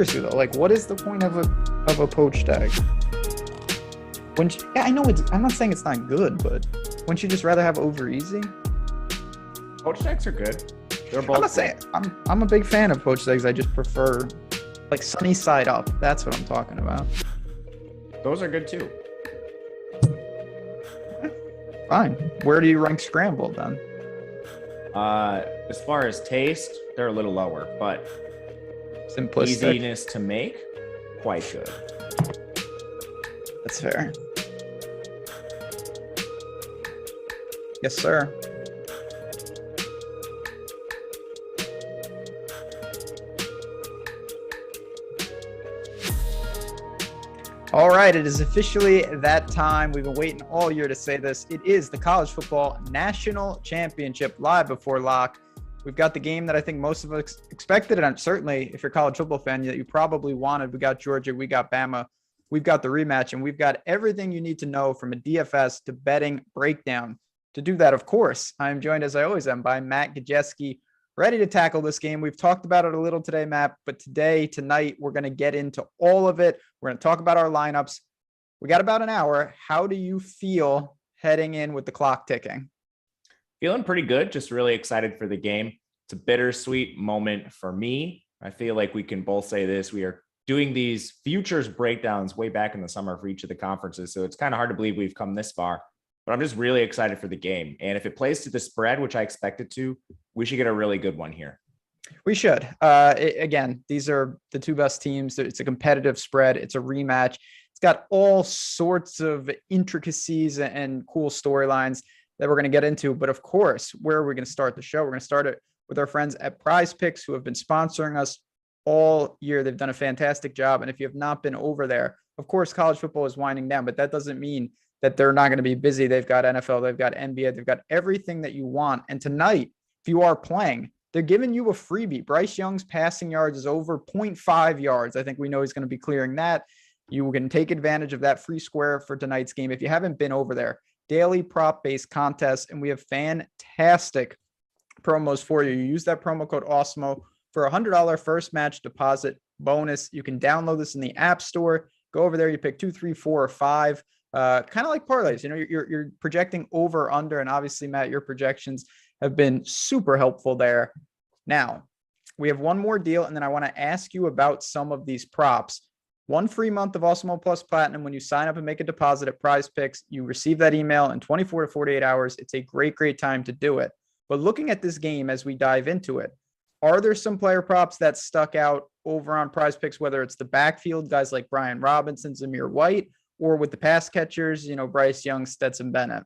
seriously though, like what is the point of a poached egg? Yeah, I know I'm not saying it's not good, but wouldn't you just rather have over easy? Poached eggs are good. They're both. I'm not saying I'm a big fan of poached eggs. I just prefer like sunny side up. That's what I'm talking about. Those are good too. Fine. Where do you rank scrambled then? As far as taste, they're a little lower, but Simplistic. easiness to make, quite good. That's fair. Yes, sir. All right, it is officially that time. We've been waiting all year to say this. It is the College Football National Championship live before lock. We've got the game that I think most of us expected, and certainly if you're a college football fan, that you probably wanted. We got Georgia, we got Bama, we've got the rematch, and we've got everything you need to know from a DFS to betting breakdown. To do that, of course, I'm joined as I always am by Matt Gajewski, ready to tackle this game. We've talked about it a little today, Matt, but tonight, we're going to get into all of it. We're going to talk about our lineups. We got about an hour. How do you feel heading in with the clock ticking? Feeling pretty good. Just really excited for the game. It's a bittersweet moment for me. I feel like we can both say this. We are doing these futures breakdowns way back in the summer for each of the conferences. So it's kind of hard to believe we've come this far, but I'm just really excited for the game. And if it plays to the spread, which I expect it to, we should get a really good one here. We should. Again, these are the two best teams. It's a competitive spread. It's a rematch. It's got all sorts of intricacies and cool storylines that we're going to get into. But of course, where are we going to start the show? We're going to start it with our friends at PrizePicks, who have been sponsoring us all year. They've done a fantastic job. And if you have not been over there, of course, college football is winding down, but that doesn't mean that they're not going to be busy. They've got NFL, they've got NBA, they've got everything that you want. And tonight, if you are playing, they're giving you a freebie. Bryce Young's passing yards is over 0.5 yards. I think we know he's going to be clearing that. You can take advantage of that free square for tonight's game. If you haven't been over there, daily prop-based contests, and we have fantastic promos for you. You use that promo code Awesemo for a $100 first match deposit bonus. You can download this in the App Store. Go over there. You pick 2, 3, 4, or 5. Kind of like parlays. You know, you're projecting over, under, and obviously, Matt, your projections have been super helpful there. Now, we have one more deal, and then I want to ask you about some of these props. One free month of Awesemo Plus Platinum when you sign up and make a deposit at PrizePicks. You receive that email in 24 to 48 hours. It's a great, great time to do it. But looking at this game as we dive into it, are there some player props that stuck out over on PrizePicks, whether it's the backfield, guys like Brian Robinson, Zamir White, or with the pass catchers, you know, Bryce Young, Stetson Bennett?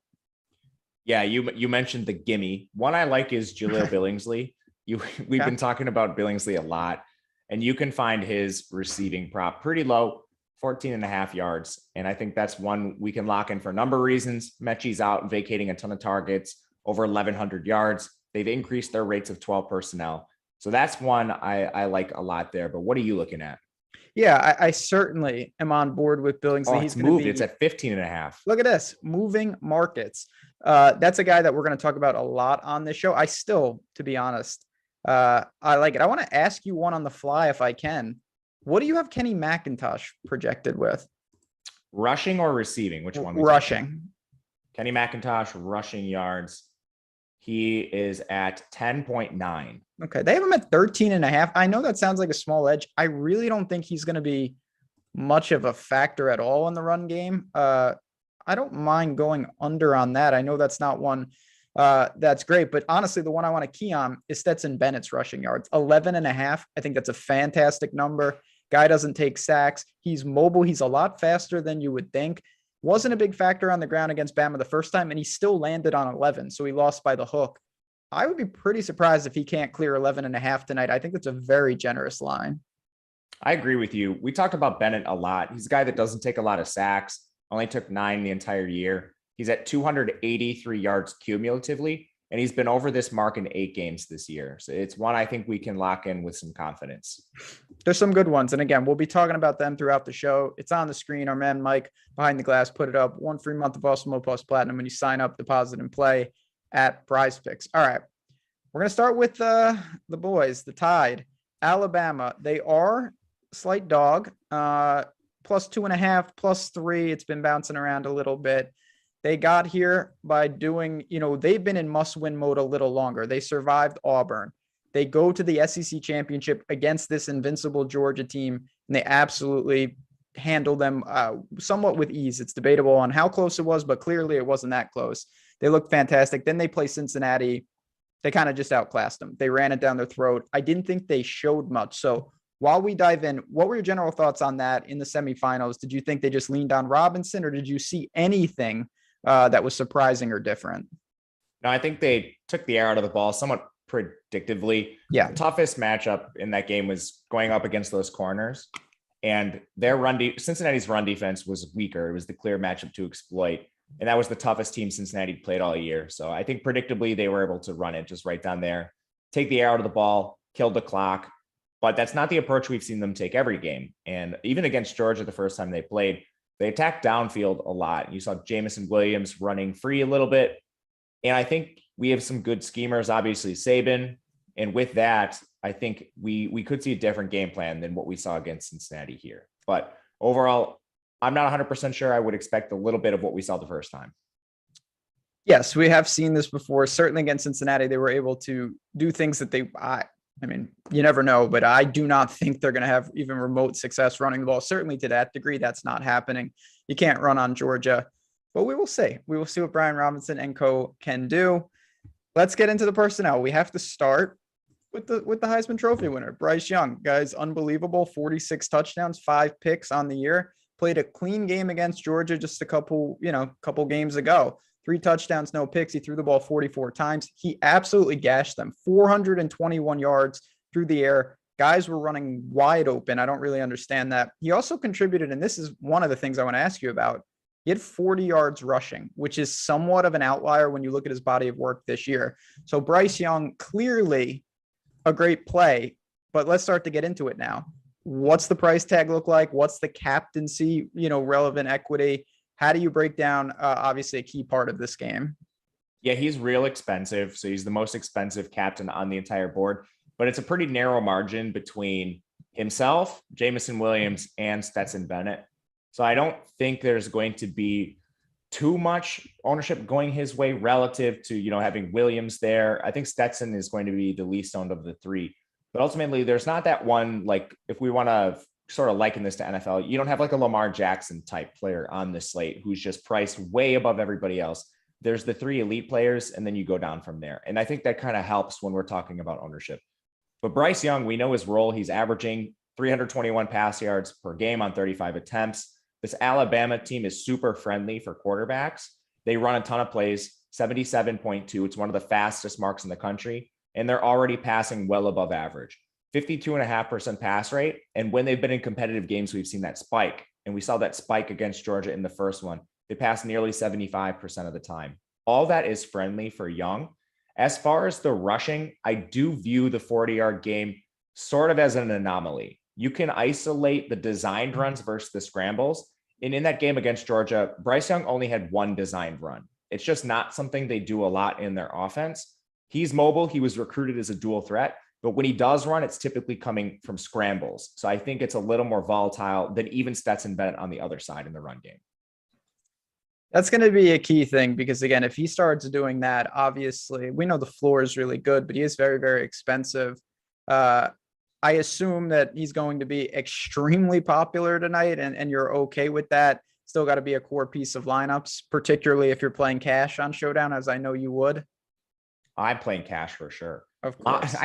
Yeah, you mentioned the gimme. One I like is Jaleel Billingsley. We've been talking about Billingsley a lot, and you can find his receiving prop pretty low, 14.5 yards. And I think that's one we can lock in for a number of reasons. Mechie's out vacating a ton of targets, over 1,100 yards. They've increased their rates of 12 personnel. So that's one I like a lot there. But what are you looking at? Yeah, I certainly am on board with Billingsley. Oh, he's moved. It's at 15.5. Look at this, moving markets. That's a guy that we're going to talk about a lot on this show. I still, to be honest, I like it. I want to ask you one on the fly if I can. What do you have Kenny McIntosh projected with? Rushing or receiving? Which one? Rushing. Kenny McIntosh, rushing yards. He is at 10.9. Okay. They have him at 13.5. I know that sounds like a small edge. I really don't think he's going to be much of a factor at all in the run game. I don't mind going under on that. I know that's not one that's great, but honestly, the one I want to key on is Stetson Bennett's rushing yards, 11.5. I think that's a fantastic number. Guy doesn't take sacks. He's mobile. He's a lot faster than you would think. Wasn't a big factor on the ground against Bama the first time, and he still landed on 11, so he lost by the hook. I would be pretty surprised if he can't clear 11.5 tonight. I think that's a very generous line. I agree with you. We talked about Bennett a lot. He's a guy that doesn't take a lot of sacks, only took 9 the entire year. He's at 283 yards cumulatively, and he's been over this mark in 8 games this year. So it's one I think we can lock in with some confidence. There's some good ones. And again, we'll be talking about them throughout the show. It's on the screen. Our man Mike behind the glass put it up. 1 free month of Awesemo Plus Platinum when you sign up, deposit, and play at PrizePicks. All right. We're going to start with the boys, the Tide, Alabama. They are slight dog, plus 2.5, plus 3. It's been bouncing around a little bit. They got here by doing, they've been in must-win mode a little longer. They survived Auburn. They go to the SEC championship against this invincible Georgia team, and they absolutely handle them somewhat with ease. It's debatable on how close it was, but clearly it wasn't that close. They looked fantastic. Then they play Cincinnati. They kind of just outclassed them. They ran it down their throat. I didn't think they showed much. So while we dive in, what were your general thoughts on that in the semifinals? Did you think they just leaned on Robinson, or did you see anything that was surprising or different? No, I think they took the air out of the ball somewhat predictively. Yeah. The toughest matchup in that game was going up against those corners. And their Cincinnati's run defense was weaker. It was the clear matchup to exploit. And that was the toughest team Cincinnati played all year. So I think predictably they were able to run it just right down there, take the air out of the ball, kill the clock. But that's not the approach we've seen them take every game. And even against Georgia, the first time they played, they attacked downfield a lot. You saw Jameson Williams running free a little bit. And I think we have some good schemers, obviously Saban. And with that, I think we could see a different game plan than what we saw against Cincinnati here. But overall, I'm not 100% sure. I would expect a little bit of what we saw the first time. Yes, we have seen this before. Certainly against Cincinnati, they were able to do things that I mean, you never know, but I do not think they're going to have even remote success running the ball. Certainly to that degree, that's not happening. You can't run on Georgia, but we will see. We will see what Brian Robinson and co can do. Let's get into the personnel. We have to start with the Heisman Trophy winner, Bryce Young. Guys, unbelievable. 46 touchdowns, 5 picks on the year. Played a clean game against Georgia just a couple games ago. 3 touchdowns, no picks. He threw the ball 44 times. He absolutely gashed them. 421 yards through the air. Guys were running wide open. I don't really understand that. He also contributed, and this is one of the things I want to ask you about. He had 40 yards rushing, which is somewhat of an outlier when you look at his body of work this year. So Bryce Young, clearly a great play, but let's start to get into it now. What's the price tag look like? What's the captaincy, relevant equity? How do you break down, obviously, a key part of this game? Yeah, he's real expensive. So he's the most expensive captain on the entire board, but it's a pretty narrow margin between himself, Jameson Williams, and Stetson Bennett. So I don't think there's going to be too much ownership going his way relative to, having Williams there. I think Stetson is going to be the least owned of the 3, but ultimately there's not that one, like if we want to sort of liken this to NFL, you don't have like a Lamar Jackson type player on this slate who's just priced way above everybody else. There's the 3 elite players, and then you go down from there. And I think that kind of helps when we're talking about ownership. But Bryce Young, we know his role. He's averaging 321 pass yards per game on 35 attempts. This Alabama team is super friendly for quarterbacks. They run a ton of plays, 77.2. It's one of the fastest marks in the country. And they're already passing well above average, 52.5% pass rate. And when they've been in competitive games, we've seen that spike. And we saw that spike against Georgia in the first one. They passed nearly 75% of the time. All that is friendly for Young. As far as the rushing, I do view the 40-yard game sort of as an anomaly. You can isolate the designed runs versus the scrambles. And in that game against Georgia, Bryce Young only had 1 designed run. It's just not something they do a lot in their offense. He's mobile. He was recruited as a dual threat, but when he does run, it's typically coming from scrambles. So I think it's a little more volatile than even Stetson Bennett on the other side in the run game. That's going to be a key thing because, again, if he starts doing that, obviously we know the floor is really good, but he is very, very expensive. I assume that he's going to be extremely popular tonight, and you're okay with that. Still got to be a core piece of lineups, particularly if you're playing cash on Showdown, as I know you would. I'm playing cash for sure. Of course.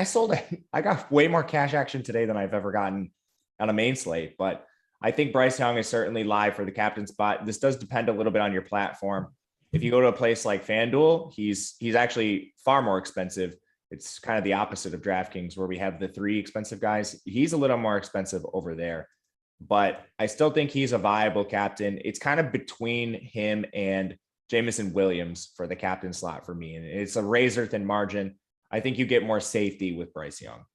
I got way more cash action today than I've ever gotten on a main slate, but I think Bryce Young is certainly live for the captain spot. This does depend a little bit on your platform. If you go to a place like FanDuel, he's actually far more expensive. It's kind of the opposite of DraftKings where we have the 3 expensive guys. He's a little more expensive over there, but I still think he's a viable captain. It's kind of between him and Jameson Williams for the captain slot for me. And it's a razor thin margin. I think you get more safety with Bryce Young.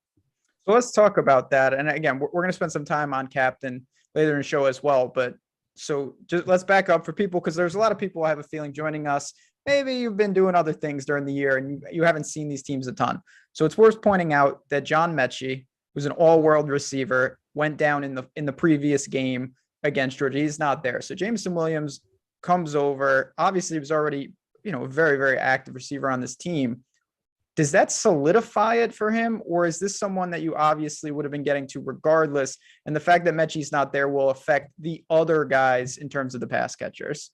So let's talk about that. And again, we're going to spend some time on captain later in the show as well. But so just let's back up for people, because there's a lot of people I have a feeling joining us. Maybe you've been doing other things during the year and you haven't seen these teams a ton. So it's worth pointing out that John Mechie, who's an all-world receiver, went down in the previous game against Georgia. He's not there. So Jameson Williams comes over. Obviously, he was already, a very, very active receiver on this team. Does that solidify it for him, or is this someone that you obviously would have been getting to regardless? And the fact that Mechie's not there will affect the other guys in terms of the pass catchers.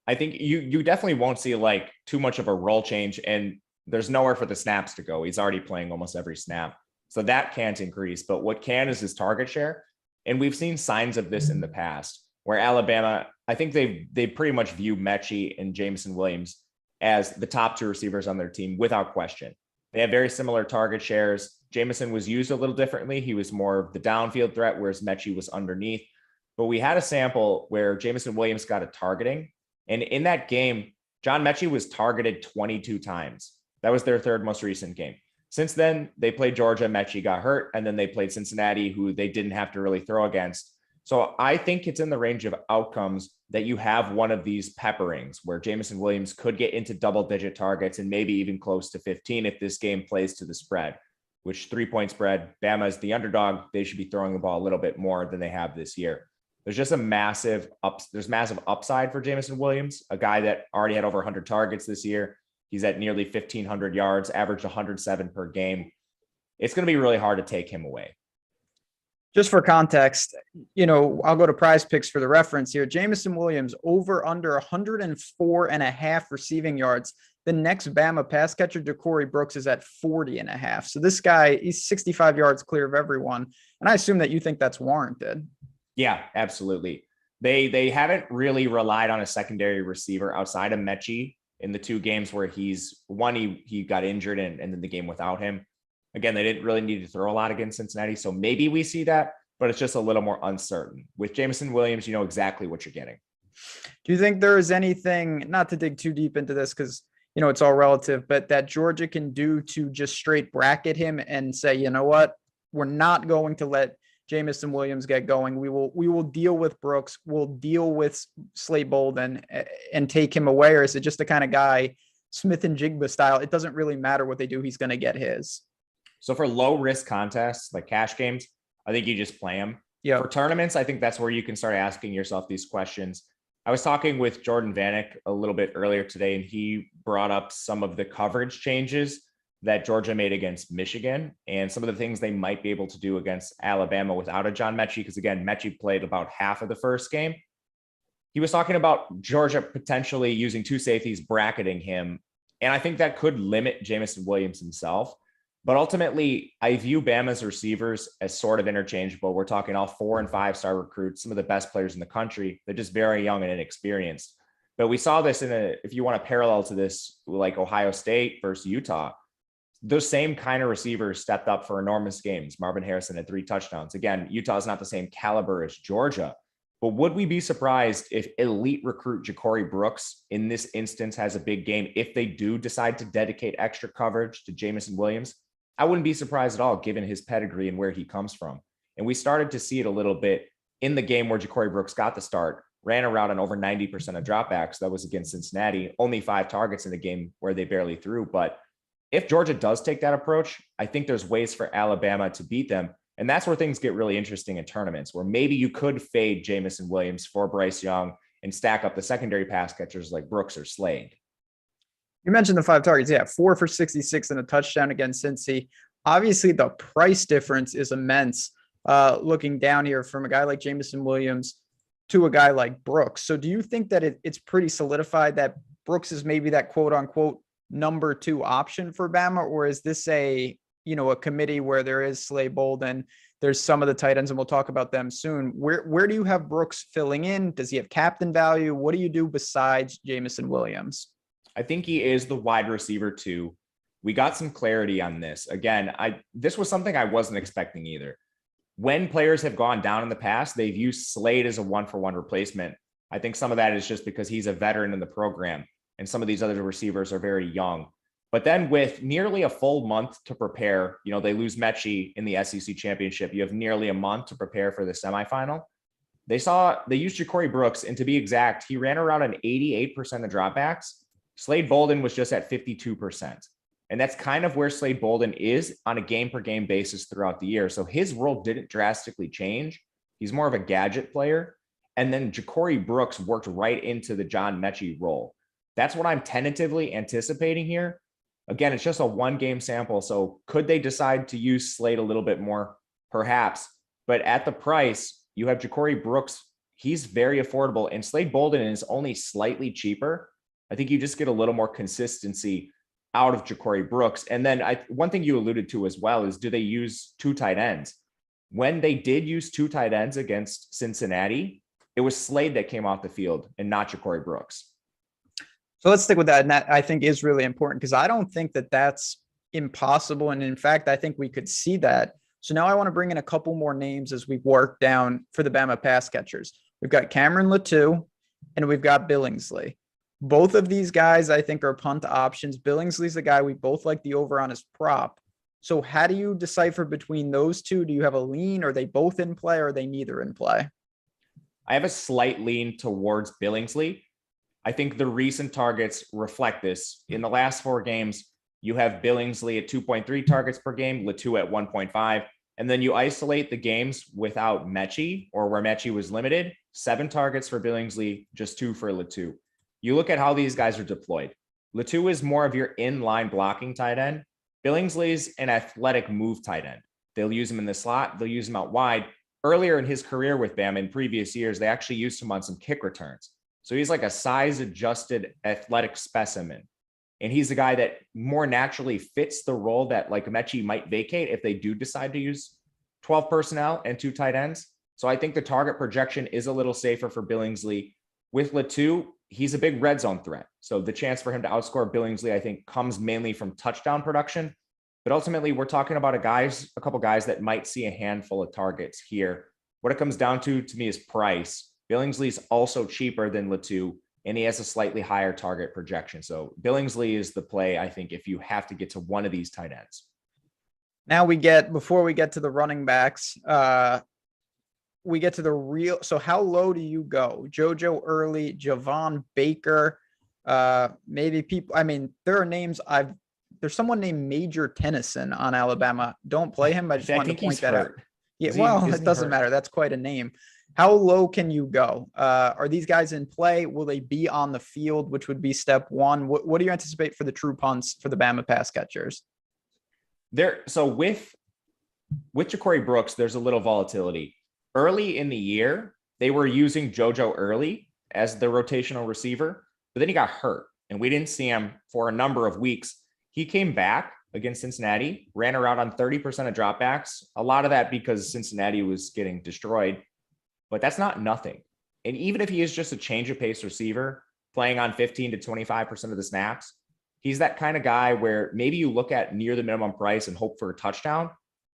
I think you definitely won't see like too much of a role change, and there's nowhere for the snaps to go. He's already playing almost every snap. So that can't increase, but what can is his target share. And we've seen signs of this in the past where Alabama, I think they pretty much view Mechie and Jameson Williams as the top two receivers on their team without question. They have very similar target shares. Jameson was used a little differently. He was more of the downfield threat, whereas Mechie was underneath. But we had a sample where Jameson Williams got a targeting. And in that game, John Mechie was targeted 22 times. That was their third most recent game. Since then, they played Georgia, Mechie got hurt, and then they played Cincinnati, who they didn't have to really throw against. So I think it's in the range of outcomes that you have one of these pepperings where Jameson Williams could get into double-digit targets and maybe even close to 15 if this game plays to the spread, which 3-point spread, Bama is the underdog. They should be throwing the ball a little bit more than they have this year. There's just massive upside for Jameson Williams, a guy that already had over 100 targets this year. He's at nearly 1,500 yards, averaged 107 per game. It's going to be really hard to take him away. Just for context, I'll go to PrizePicks for the reference here. Jameson Williams over under 104.5 receiving yards. The next Bama pass catcher, Ja'Cory Brooks, is at 40.5. So this guy, he's 65 yards clear of everyone. And I assume that you think that's warranted. Yeah, absolutely. They haven't really relied on a secondary receiver outside of Mechie in the two games where he got injured and then the game without him. Again, they didn't really need to throw a lot against Cincinnati. So maybe we see that, but it's just a little more uncertain. With Jameson Williams, you know exactly what you're getting. Do you think there is anything, not to dig too deep into this because, it's all relative, but that Georgia can do to just straight bracket him and say, you know what, we're not going to let Jameson Williams get going. We will deal with Brooks. We'll deal with Slade Bolden and take him away. Or is it just the kind of guy, Smith and Jigba style? It doesn't really matter what they do. He's going to get his. So for low risk contests like cash games, I think you just play them. Yeah. For tournaments, I think that's where you can start asking yourself these questions. I was talking with Jordan Vanek a little bit earlier today, and he brought up some of the coverage changes that Georgia made against Michigan and some of the things they might be able to do against Alabama without a John Mechie. Because again, Mechie played about half of the first game. He was talking about Georgia potentially using two safeties, bracketing him. And I think that could limit Jameson Williams himself. But ultimately, I view Bama's receivers as sort of interchangeable. We're talking all 4- and 5-star recruits, some of the best players in the country. They're just very young and inexperienced. But we saw this if you want to parallel to this, like Ohio State versus Utah, those same kind of receivers stepped up for enormous games. Marvin Harrison had 3 touchdowns. Again, Utah is not the same caliber as Georgia. But would we be surprised if elite recruit Ja'Cory Brooks in this instance has a big game if they do decide to dedicate extra coverage to Jameson Williams? I wouldn't be surprised at all given his pedigree and where he comes from. And we started to see it a little bit in the game where Ja'Cory Brooks got the start, ran around on over 90% of dropbacks. That was against Cincinnati, only 5 targets in the game where they barely threw. But if Georgia does take that approach, I think there's ways for Alabama to beat them. And that's where things get really interesting in tournaments, where maybe you could fade Jameson Williams for Bryce Young and stack up the secondary pass catchers like Brooks or Slade. You mentioned the 5 targets. Yeah, 4 for 66 and a touchdown against Cincy. Obviously, the price difference is immense looking down here from a guy like Jameson Williams to a guy like Brooks. So do you think that it's pretty solidified that Brooks is maybe that quote unquote number 2 option for Bama? Or is this a committee where there is Slade Bolden, there's some of the tight ends, and we'll talk about them soon. Where do you have Brooks filling in? Does he have captain value? What do you do besides Jameson Williams? I think he is the wide receiver too. We got some clarity on this. Again, this was something I wasn't expecting either. When players have gone down in the past, they've used Slade as a 1-for-1 replacement. I think some of that is just because he's a veteran in the program and some of these other receivers are very young. But then with nearly a full month to prepare, they lose Mechie in the SEC championship. You have nearly a month to prepare for the semifinal. They used Ja'Cory Brooks, and to be exact, he ran around an 88% of dropbacks. Slade Bolden was just at 52%. And that's kind of where Slade Bolden is on a game per game basis throughout the year. So his role didn't drastically change. He's more of a gadget player. And then Ja'Cory Brooks worked right into the John Mechie role. That's what I'm tentatively anticipating here. Again, it's just a 1-game sample. So could they decide to use Slade a little bit more? Perhaps. But at the price, you have Ja'Cory Brooks. He's very affordable. And Slade Bolden is only slightly cheaper. I think you just get a little more consistency out of Ja'Cory Brooks. And then one thing you alluded to as well is, do they use 2 tight ends? When they did use 2 tight ends against Cincinnati, it was Slade that came off the field and not Ja'Cory Brooks. So let's stick with that. And that I think is really important, because I don't think that that's impossible. And in fact, I think we could see that. So now I want to bring in a couple more names as we work down for the Bama pass catchers. We've got Cameron Latou and we've got Billingsley. Both of these guys, I think, are punt options. Billingsley's the guy we both like the over on his prop. So how do you decipher between those two? Do you have a lean? Are they both in play, or are they neither in play? I have a slight lean towards Billingsley. I think the recent targets reflect this. In the last 4 games, you have Billingsley at 2.3 targets per game, Latou at 1.5. And then you isolate the games without Mechie, or where Mechie was limited, 7 targets for Billingsley, just 2 for Latou. You look at how these guys are deployed. Latou is more of your inline blocking tight end. Billingsley's an athletic move tight end. They'll use him in the slot. They'll use him out wide. Earlier in his career with Bama in previous years, they actually used him on some kick returns. So he's like a size-adjusted athletic specimen. And he's a guy that more naturally fits the role that like Mechie might vacate if they do decide to use 12 personnel and 2 tight ends. So I think the target projection is a little safer for Billingsley. With Latou, he's a big red zone threat. So the chance for him to outscore Billingsley, I think, comes mainly from touchdown production. But ultimately, we're talking about a couple guys that might see a handful of targets here. What it comes down to me is price. Billingsley's also cheaper than Latou, and he has a slightly higher target projection. So Billingsley is the play, I think, if you have to get to one of these tight ends. Now before we get to the running backs, we get to the real. So how low do you go? JoJo Early, Javon Baker, maybe people. I mean, there are names there's someone named Major Tennyson on Alabama. Don't play him. I just wanted to point that out. Yeah, well, it doesn't matter. That's quite a name. How low can you go? Are these guys in play? Will they be on the field, which would be step one? What do you anticipate for the true punts for the Bama pass catchers? So with Ja'Cory Brooks, there's a little volatility. Early in the year, they were using JoJo Early as the rotational receiver, but then he got hurt and we didn't see him for a number of weeks. He came back against Cincinnati, ran around on 30% of dropbacks. A lot of that because Cincinnati was getting destroyed, but that's not nothing. And even if he is just a change of pace receiver playing on 15 to 25% of the snaps, he's that kind of guy where maybe you look at near the minimum price and hope for a touchdown.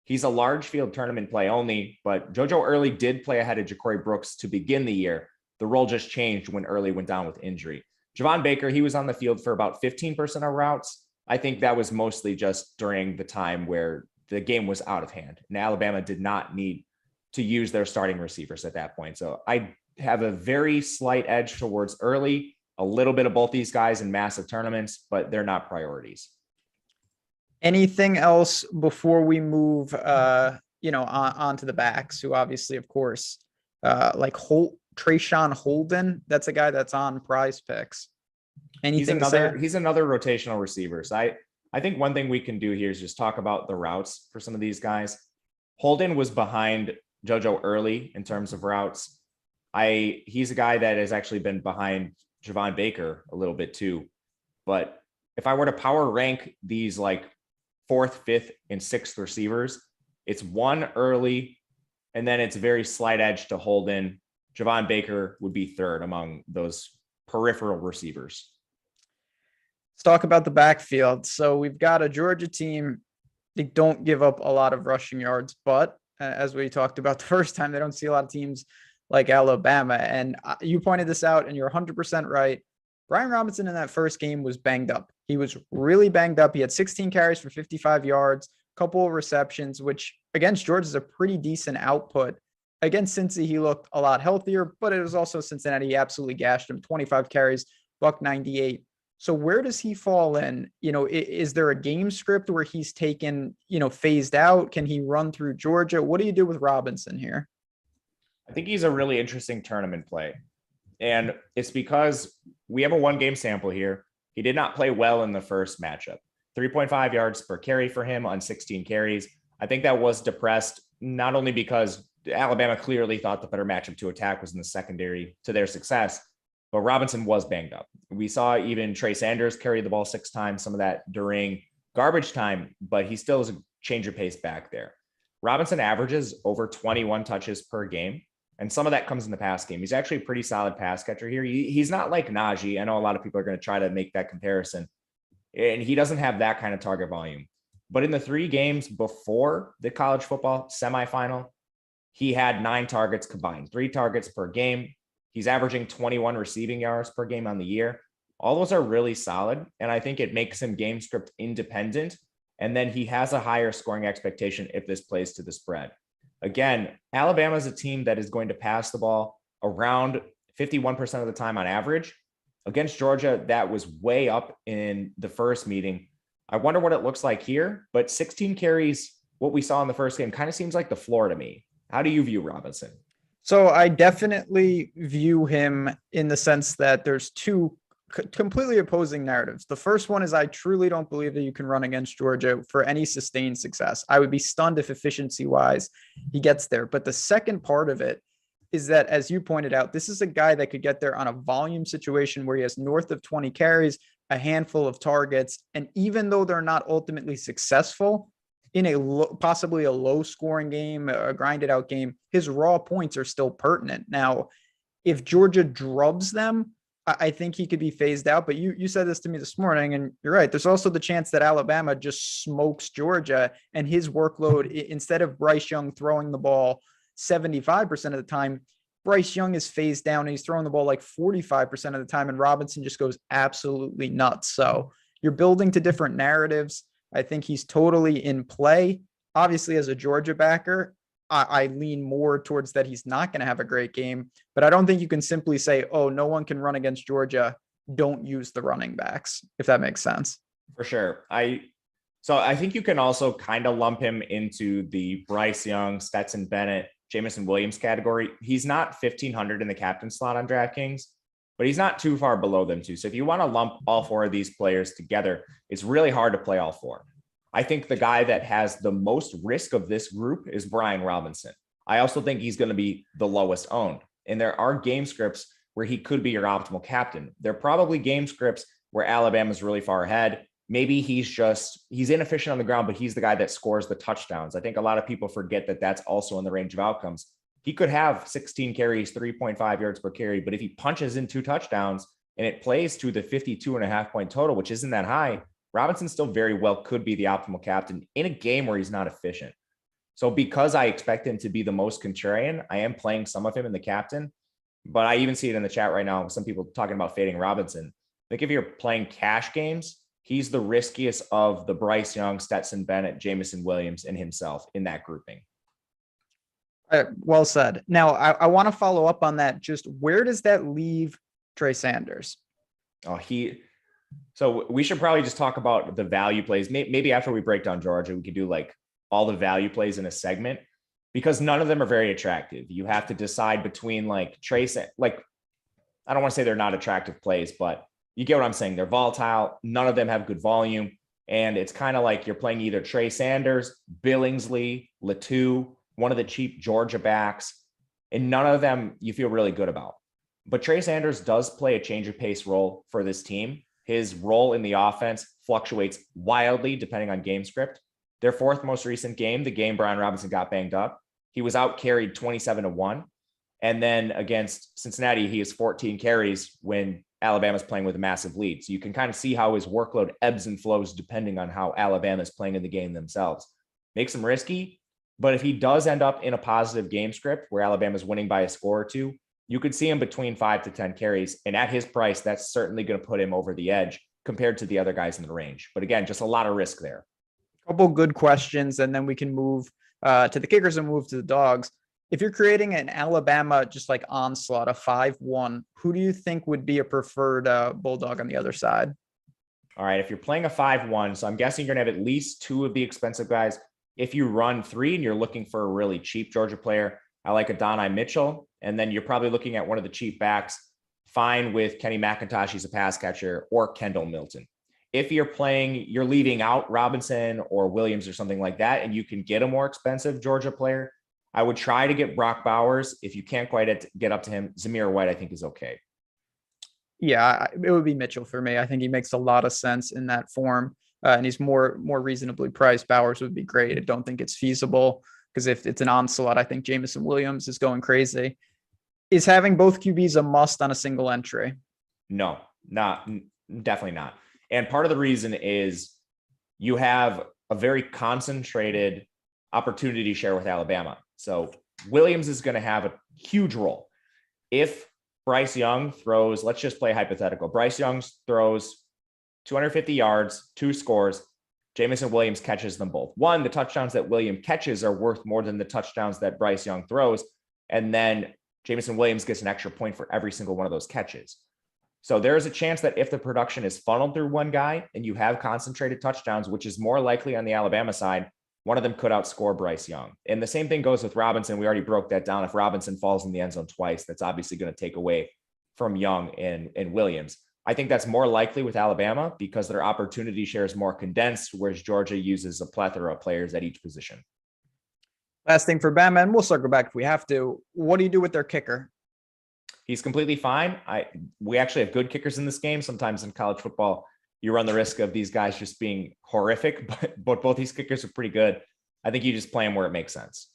He's a large field tournament play only, but JoJo Early did play ahead of Ja'Cory Brooks to begin the year. The role just changed when Early went down with injury. Javon Baker, he was on the field for about 15% of routes. I think that was mostly just during the time where the game was out of hand and Alabama did not need to use their starting receivers at that point. So I have a very slight edge towards Early, a little bit of both these guys in massive tournaments, but they're not priorities. Anything else before we move, on to the backs, who obviously, of course, like Trayshawn Holden, that's a guy that's on PrizePicks. Anything he's another rotational receiver. So I think one thing we can do here is just talk about the routes for some of these guys. Holden was behind JoJo Early in terms of routes. He's a guy that has actually been behind Javon Baker a little bit too. But if I were to power rank these like 4th, 5th, and 6th receivers, it's 1 Early, and then it's a very slight edge to Holden. Javon Baker would be 3rd among those peripheral receivers. Let's talk about the backfield. So we've got a Georgia team. They don't give up a lot of rushing yards, but as we talked about the first time, they don't see a lot of teams like Alabama. And you pointed this out, and you're 100% right. Brian Robinson in that first game was banged up. He was really banged up. He had 16 carries for 55 yards, a couple of receptions, which against Georgia is a pretty decent output. Against Cincy, he looked a lot healthier, but it was also Cincinnati. He absolutely gashed him. 25 carries, $198. So where does he fall in? Is there a game script where he's taken, phased out? Can he run through Georgia? What do you do with Robinson here? I think he's a really interesting tournament play. And it's because we have a 1-game sample here. He did not play well in the first matchup. 3.5 yards per carry for him on 16 carries. I think that was depressed, not only because Alabama clearly thought the better matchup to attack was in the secondary to their success, but Robinson was banged up. We saw even Trey Sanders carry the ball 6 times, some of that during garbage time, but he still is a change of pace back there. Robinson averages over 21 touches per game, and some of that comes in the pass game. He's actually a pretty solid pass catcher here. He's not like Najee. I know a lot of people are going to try to make that comparison, and he doesn't have that kind of target volume. But in the 3 games before the college football semifinal, he had 9 targets combined, 3 targets per game. He's averaging 21 receiving yards per game on the year. All those are really solid, and I think it makes him game script independent. And then he has a higher scoring expectation if this plays to the spread. Again, Alabama is a team that is going to pass the ball around 51% of the time on average. Against Georgia, that was way up in the first meeting. I wonder what it looks like here, but 16 carries, what we saw in the first game, kind of seems like the floor to me. How do you view Robinson? So I definitely view him in the sense that there's 2 completely opposing narratives. The first one is I truly don't believe that you can run against Georgia for any sustained success. I would be stunned if efficiency wise he gets there. But the second part of it is that, as you pointed out, this is a guy that could get there on a volume situation where he has north of 20 carries, a handful of targets. And even though they're not ultimately successful in possibly a low scoring game, a grinded out game, his raw points are still pertinent. Now, if Georgia drubs them, I think he could be phased out, but you said this to me this morning, and you're right. There's also the chance that Alabama just smokes Georgia, and his workload, instead of Bryce Young throwing the ball 75% of the time, Bryce Young is phased down and he's throwing the ball like 45% of the time, and Robinson just goes absolutely nuts. So you're building to different narratives. I think he's totally in play. Obviously, as a Georgia backer, I lean more towards that he's not going to have a great game, but I don't think you can simply say, oh, no one can run against Georgia, don't use the running backs, if that makes sense. For sure. So I think you can also kind of lump him into the Bryce Young, Stetson Bennett, Jameson Williams category. He's not 1,500 in the captain slot on DraftKings, but he's not too far below them too. So if you want to lump all 4 of these players together, it's really hard to play all 4. I think the guy that has the most risk of this group is Brian Robinson. I also think he's going to be the lowest owned. And there are game scripts where he could be your optimal captain. There are probably game scripts where Alabama's really far ahead. Maybe he's inefficient on the ground, but he's the guy that scores the touchdowns. I think a lot of people forget that that's also in the range of outcomes. He could have 16 carries, 3.5 yards per carry, but if he punches in 2 touchdowns and it plays to the 52.5 point total, which isn't that high, Robinson still very well could be the optimal captain in a game where he's not efficient. So because I expect him to be the most contrarian, I am playing some of him in the captain, but I even see it in the chat right now with some people talking about fading Robinson. I think if you're playing cash games, he's the riskiest of the Bryce Young, Stetson Bennett, Jameson Williams, and himself in that grouping. Well said. Now, I want to follow up on that. Just where does that leave Trey Sanders? So we should probably just talk about the value plays. Maybe after we break down Georgia, we could do like all the value plays in a segment, because none of them are very attractive. You have to decide between like I don't want to say they're not attractive plays, but you get what I'm saying. They're volatile. None of them have good volume. And it's kind of like you're playing either Trey Sanders, Billingsley, Latu, one of the cheap Georgia backs, and none of them you feel really good about. But Trey Sanders does play a change of pace role for this team. His role in the offense fluctuates wildly depending on game script. Their 4th most recent game, the game Brian Robinson got banged up, he was out carried 27-1. And then against Cincinnati, he has 14 carries when Alabama's playing with a massive lead. So you can kind of see how his workload ebbs and flows depending on how Alabama's playing in the game themselves. Makes him risky, but if he does end up in a positive game script where Alabama's winning by a score or 2, you could see him between 5 to 10 carries. And at his price, that's certainly going to put him over the edge compared to the other guys in the range. But again, just a lot of risk there. A couple good questions, and then we can move to the kickers and move to the dogs. If you're creating an Alabama just like onslaught, a 5-1, who do you think would be a preferred Bulldog on the other side? All right. If you're playing a 5-1, so I'm guessing you're going to have at least two of the expensive guys. If you run 3 and you're looking for a really cheap Georgia player, I like Adonai Mitchell. And then you're probably looking at one of the cheap backs, fine with Kenny McIntosh, he's a pass catcher, or Kendall Milton. If you're leaving out Robinson or Williams or something like that, and you can get a more expensive Georgia player, I would try to get Brock Bowers. If you can't quite get up to him, Zamir White, I think, is okay. Yeah, it would be Mitchell for me. I think he makes a lot of sense in that form, and he's more reasonably priced. Bowers would be great. I don't think it's feasible because if it's an onslaught, I think Jameson Williams is going crazy. Is having both QBs a must on a single entry? No, definitely not. And part of the reason is you have a very concentrated opportunity share with Alabama. So Williams is going to have a huge role. If Bryce Young throws, let's just play hypothetical. Bryce Young throws 250 yards, 2 scores. Jameson Williams catches them both. One, the touchdowns that Williams catches are worth more than the touchdowns that Bryce Young throws. And then Jameson Williams gets an extra point for every single one of those catches. So there is a chance that if the production is funneled through one guy and you have concentrated touchdowns, which is more likely on the Alabama side, one of them could outscore Bryce Young. And the same thing goes with Robinson. We already broke that down. If Robinson falls in the end zone twice, that's obviously going to take away from Young and Williams. I think that's more likely with Alabama because their opportunity share is more condensed, whereas Georgia uses a plethora of players at each position. Last thing for Bama, and we'll circle back if we have to. What do you do with their kicker? He's completely fine. We actually have good kickers in this game. Sometimes in college football, you run the risk of these guys just being horrific, but both these kickers are pretty good. I think you just play them where it makes sense.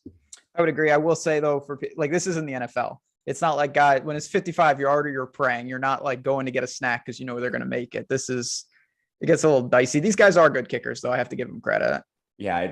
I would agree. I will say though, this isn't the NFL. It's not like when it's 55, you're praying. You're not like going to get a snack because you know they're going to make it. It gets a little dicey. These guys are good kickers though. I have to give them credit. Yeah,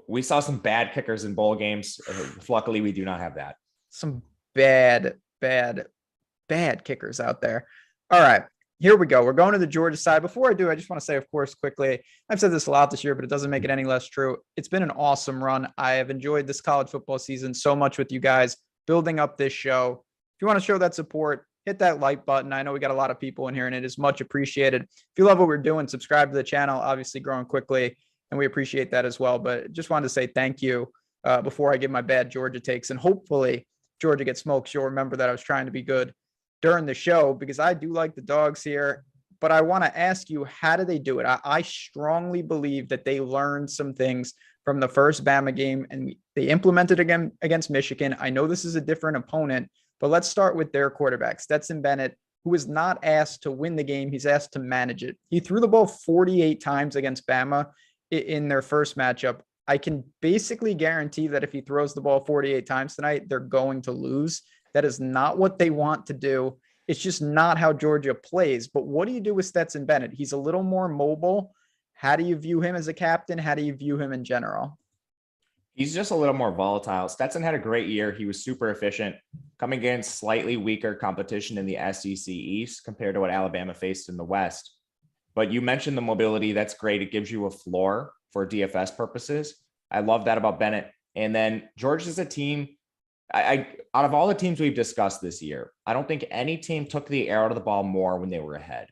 we saw some bad kickers in bowl games. Luckily, we do not have that. Some bad kickers out there. All right, here we go. We're going to the Georgia side. Before I do, I just want to say, of course, quickly, I've said this a lot this year, but it doesn't make it any less true. It's been an awesome run. I have enjoyed this college football season so much with you guys, building up this show. If you want to show that support, hit that like button. I know we got a lot of people in here, and it is much appreciated. If you love what we're doing, subscribe to the channel, obviously growing quickly, and we appreciate that as well. But just wanted to say thank you before I give my bad Georgia takes, and hopefully Georgia gets smoked. You'll remember that I was trying to be good during the show because I do like the dogs here, but I want to ask you, how do they do it? I strongly believe that they learned some things from the first Bama game and they implemented again against Michigan. I know this is a different opponent, but let's start with their quarterback, Stetson Bennett, who is not asked to win the game. He's asked to manage it. He threw the ball 48 times against Bama in their first matchup. I can basically guarantee that if he throws the ball 48 times tonight, they're going to lose. That is not what they want to do. It's just not how Georgia plays. But what do you do with Stetson Bennett? He's a little more mobile. How do you view him as a captain? How do you view him in general? He's just a little more volatile. Stetson had a great year. He was super efficient, coming against slightly weaker competition in the SEC East compared to what Alabama faced in the West. But you mentioned the mobility. That's great. It gives you a floor for DFS purposes. I love that about Bennett. And then Georgia's a team. Out of all the teams we've discussed this year, I don't think any team took the air out of the ball more when they were ahead.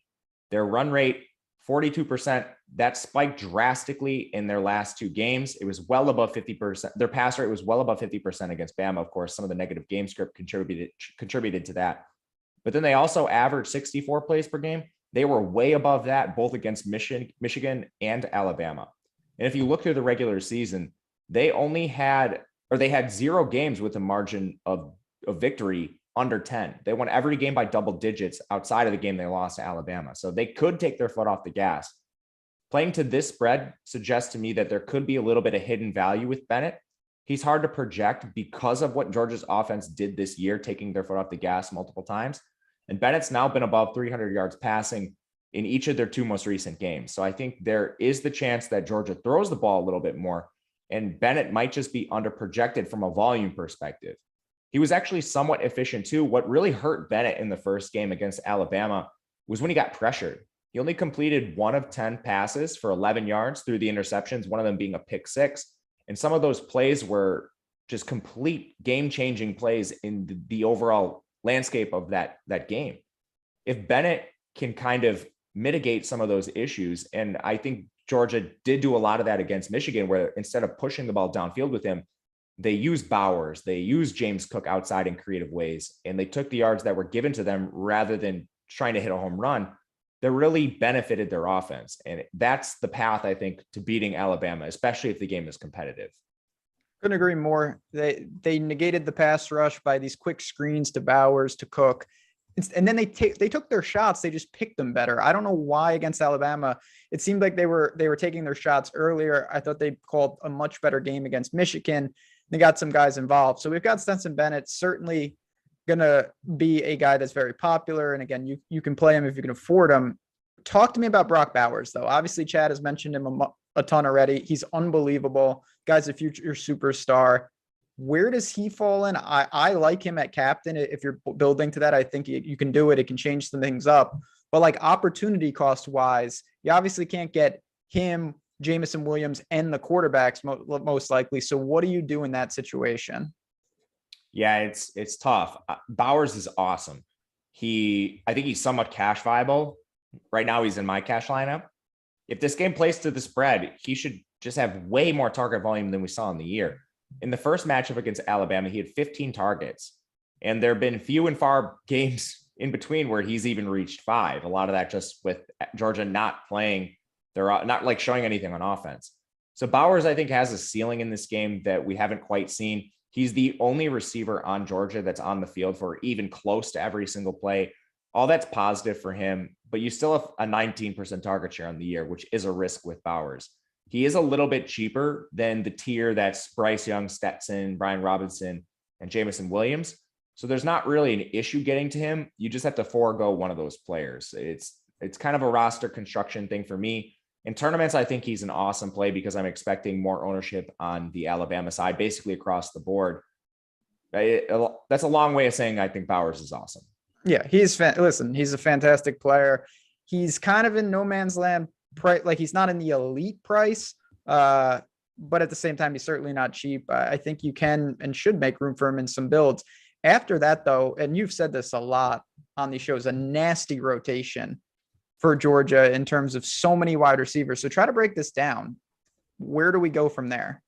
Their run rate, 42%, that spiked drastically in their last 2 games. It was well above 50%. Their pass rate was well above 50% against Bama. Of course, some of the negative game script contributed to that. But then they also averaged 64 plays per game. They were way above that, both against Michigan and Alabama. And if you look through the regular season, they had 0 games with a margin of victory under 10. They won every game by double digits outside of the game they lost to Alabama. So they could take their foot off the gas. Playing to this spread suggests to me that there could be a little bit of hidden value with Bennett. He's hard to project because of what Georgia's offense did this year, taking their foot off the gas multiple times. And Bennett's now been above 300 yards passing in each of their 2 most recent games. So I think there is the chance that Georgia throws the ball a little bit more, and Bennett might just be underprojected from a volume perspective. He was actually somewhat efficient too. What really hurt Bennett in the first game against Alabama was when he got pressured. He only completed 1 of 10 passes for 11 yards through the interceptions, one of them being a pick 6. And some of those plays were just complete game-changing plays in the overall landscape of that game. If Bennett can kind of mitigate some of those issues. And I think Georgia did do a lot of that against Michigan, where instead of pushing the ball downfield with him, they used Bowers, they used James Cook outside in creative ways, and they took the yards that were given to them rather than trying to hit a home run. That really benefited their offense. And that's the path, I think, to beating Alabama, especially if the game is competitive. Couldn't agree more. They negated the pass rush by these quick screens to Bowers, to Cook. And then they took their shots. They just picked them better. I don't know why against Alabama. It seemed like they were taking their shots earlier. I thought they called a much better game against Michigan. They got some guys involved. So we've got Stetson Bennett, certainly going to be a guy that's very popular. And again, you can play him if you can afford him. Talk to me about Brock Bowers, though. Obviously, Chad has mentioned him a ton already. He's unbelievable. Guy's a future superstar. Where does he fall in? I like him at captain. If you're building to that, I think you can do it. It can change some things up. But like opportunity cost wise, you obviously can't get him, Jamison Williams, and the quarterbacks most likely. So what do you do in that situation? Yeah, it's tough. Bowers is awesome. I think he's somewhat cash viable. Right now, he's in my cash lineup. If this game plays to the spread, he should just have way more target volume than we saw in the year. In the first matchup against Alabama, he had 15 targets, and there have been few and far games in between where he's even reached 5. A lot of that just with Georgia not playing. They're not like showing anything on offense. So Bowers, I think, has a ceiling in this game that we haven't quite seen. He's the only receiver on Georgia that's on the field for even close to every single play. All that's positive for him, but you still have a 19% target share on the year, which is a risk with Bowers. He is a little bit cheaper than the tier that's Bryce Young, Stetson, Brian Robinson, and Jamison Williams. So there's not really an issue getting to him. You just have to forego one of those players. It's kind of a roster construction thing for me. In tournaments, I think he's an awesome play because I'm expecting more ownership on the Alabama side, basically across the board. That's a long way of saying I think Bowers is awesome. Yeah, he's a fantastic player. He's kind of in no man's land price. Like he's not in the elite price, but at the same time, he's certainly not cheap. I think you can and should make room for him in some builds. After that, though, and you've said this a lot on these shows, a nasty rotation for Georgia in terms of so many wide receivers. So try to break this down. Where do we go from there?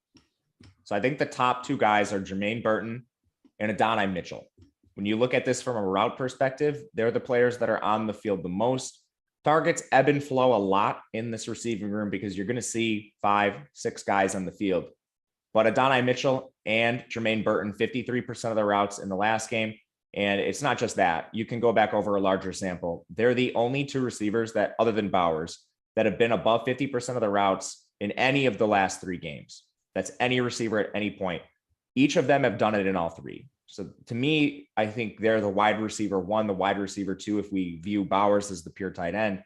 So I think the top 2 guys are Jermaine Burton and Adonai Mitchell. When you look at this from a route perspective, they're the players that are on the field the most. Targets ebb and flow a lot in this receiving room because you're going to see 5, 6 guys on the field. But Adonai Mitchell and Jermaine Burton, 53% of the routes in the last game. And it's not just that. You can go back over a larger sample. They're the only 2 receivers that, other than Bowers, that have been above 50% of the routes in any of the last 3 games. That's any receiver at any point. Each of them have done it in all 3. So to me, I think they're the wide receiver 1, the wide receiver 2, if we view Bowers as the pure tight end.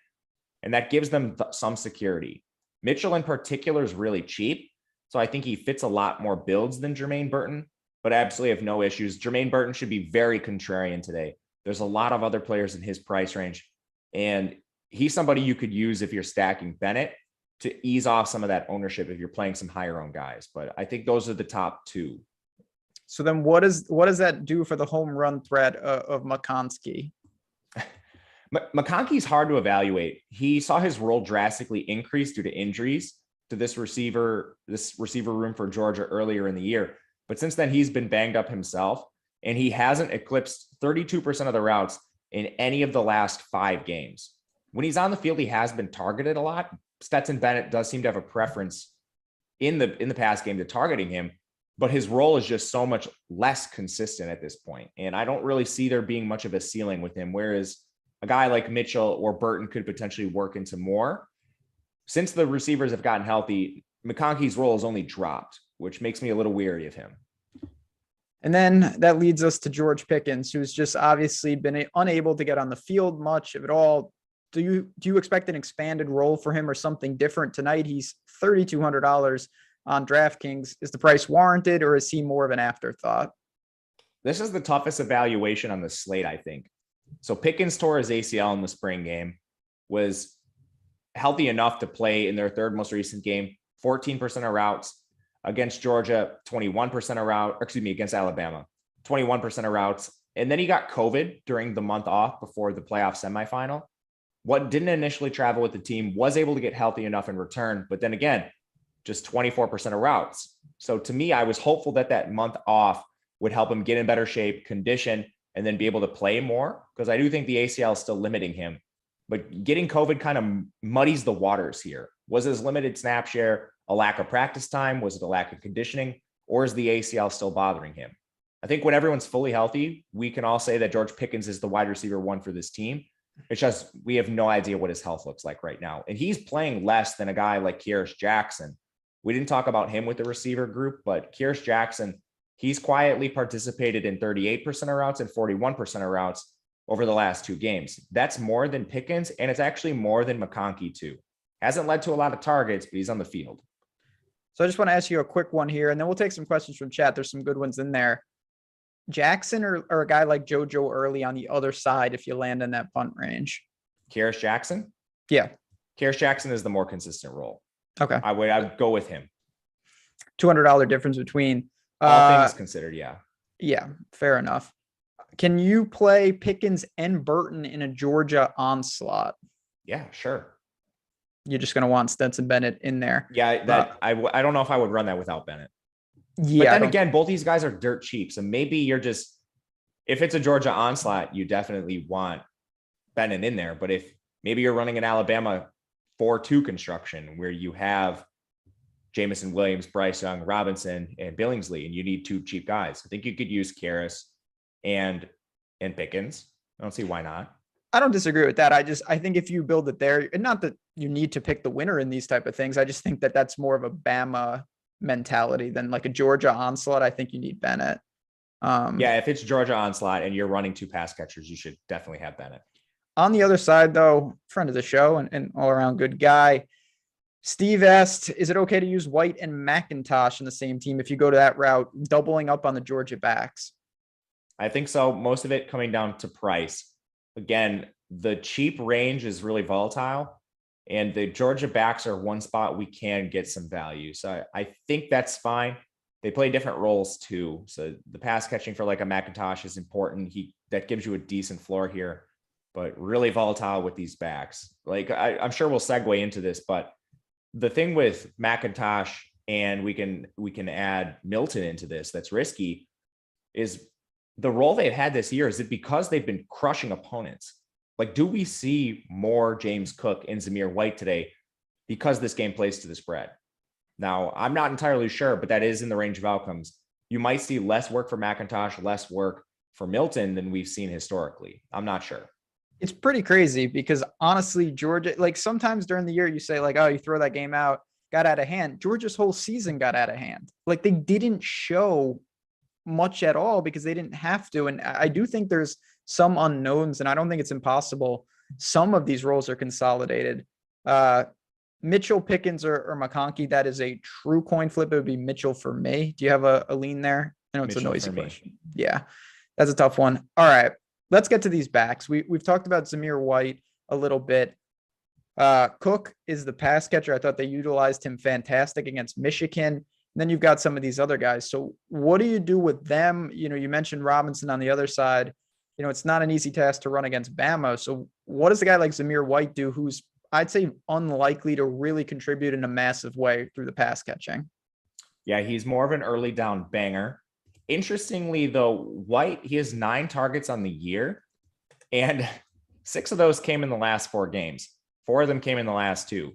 And that gives them some security. Mitchell in particular is really cheap. So I think he fits a lot more builds than Jermaine Burton, but I absolutely have no issues. Jermaine Burton should be very contrarian today. There's a lot of other players in his price range. And he's somebody you could use if you're stacking Bennett to ease off some of that ownership if you're playing some higher owned guys. But I think those are the top 2. So then what does that do for the home run threat of McConkey? McConkey's hard to evaluate. He saw his role drastically increase due to injuries to this receiver room for Georgia earlier in the year. But since then, he's been banged up himself, and he hasn't eclipsed 32% of the routes in any of the last 5 games. When he's on the field, he has been targeted a lot. Stetson Bennett does seem to have a preference in the past game to targeting him, but his role is just so much less consistent at this point. And I don't really see there being much of a ceiling with him, whereas a guy like Mitchell or Burton could potentially work into more. Since the receivers have gotten healthy, McConkey's role has only dropped, which makes me a little weary of him. And then that leads us to George Pickens, who's just obviously been unable to get on the field much, if at all. Do you expect an expanded role for him or something different tonight? He's $3,200 on DraftKings. Is the price warranted, or is he more of an afterthought? This is the toughest evaluation on the slate, I think. So Pickens tore his ACL in the spring game, was healthy enough to play in their 3rd most recent game, 14% of routes against Georgia, 21% of route, against Alabama, 21% of routes. And then he got COVID during the month off before the playoff semifinal. what didn't initially travel with the team, was able to get healthy enough in return. But then again, just 24% of routes. So to me, I was hopeful that that month off would help him get in better shape, condition, and then be able to play more, because I do think the ACL is still limiting him. But getting COVID kind of muddies the waters here. Was his limited snap share a lack of practice time? Was it a lack of conditioning? Or is the ACL still bothering him? I think when everyone's fully healthy, we can all say that George Pickens is the wide receiver one for this team. It's just we have no idea what his health looks like right now. And he's playing less than a guy like Kyrus Jackson. We didn't talk about him with the receiver group, but Kyrus Jackson, he's quietly participated in 38% of routes and 41% of routes over the last 2 games. That's more than Pickens, and it's actually more than McConkey too. Hasn't led to a lot of targets, but he's on the field. So I just want to ask you a quick one here, and then we'll take some questions from chat. There's some good ones in there. Jackson or a guy like JoJo Early on the other side if you land in that punt range? Kyrus Jackson? Yeah. Kyrus Jackson is the more consistent role. Okay. I would go with him. $200 difference between. All things considered, yeah. Yeah, fair enough. Can you play Pickens and Burton in a Georgia onslaught? Yeah, sure. You're just going to want Stetson Bennett in there. Yeah, I don't know if I would run that without Bennett. Yeah. But then again, both these guys are dirt cheap. So maybe you're just, if it's a Georgia onslaught, you definitely want Bennett in there. But if maybe you're running an Alabama 4-2 construction where you have Jamison Williams, Bryce Young, Robinson, and Billingsley, and you need 2 cheap guys, I think you could use Kyrus and Pickens. I don't see why not. I don't disagree with that. I think if you build it there, and not that you need to pick the winner in these type of things, I just think that that's more of a Bama mentality than like a Georgia onslaught. I think you need Bennett. Yeah, if it's Georgia onslaught and you're running 2 pass catchers, you should definitely have Bennett. On the other side, though, friend of the show and all around good guy, Steve asked, is it okay to use White and McIntosh in the same team if you go to that route, doubling up on the Georgia backs? I think so. Most of it coming down to price. Again, the cheap range is really volatile, and the Georgia backs are one spot we can get some value. So I think that's fine. They play different roles too. So the pass catching for like a McIntosh is important. That gives you a decent floor here, but really volatile with these backs. Like I'm sure we'll segue into this, but the thing with McIntosh, and we can add Milton into this, that's risky, is the role they've had this year. Is it because they've been crushing opponents? Like, do we see more James Cook and Zamir White today because this game plays to the spread? Now, I'm not entirely sure, but that is in the range of outcomes. You might see less work for McIntosh, less work for Milton than we've seen historically. I'm not sure. It's pretty crazy because honestly, Georgia, like sometimes during the year you say like, oh, you throw that game out, got out of hand. Georgia's whole season got out of hand. Like they didn't show much at all because they didn't have to. And I do think there's some unknowns, and I don't think it's impossible. Some of these roles are consolidated. Mitchell, Pickens, or McConkey, that is a true coin flip. It would be Mitchell for me. Do you have a lean there? I know it's Mitchell, a noisy question. Yeah, that's a tough one. All right, let's get to these backs. We've talked about Zamir White a little bit. Cook is the pass catcher. I thought they utilized him fantastic against Michigan. And then you've got some of these other guys. So what do you do with them? You know, you mentioned Robinson on the other side. You know, it's not an easy task to run against Bama. So what does a guy like Zamir White do, who's, I'd say, unlikely to really contribute in a massive way through the pass catching? Yeah, he's more of an early down banger. Interestingly, though, White, he has 9 targets on the year, and 6 of those came in the last 4 games. 4 of them came in the last 2.